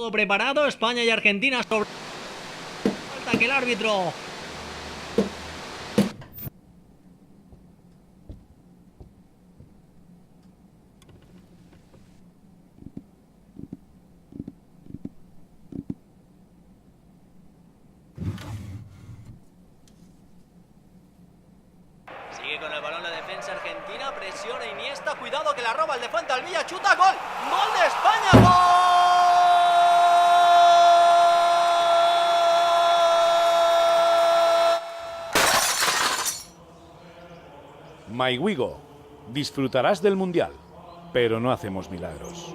Todo preparado, España y Argentina sobre... Falta que el árbitro... Sigue con el balón la defensa argentina, presiona Iniesta, cuidado que la roba el de Fuentealbilla, chuta, gol, gol de España, gol. MyWigo. Disfrutarás del Mundial, pero no hacemos milagros.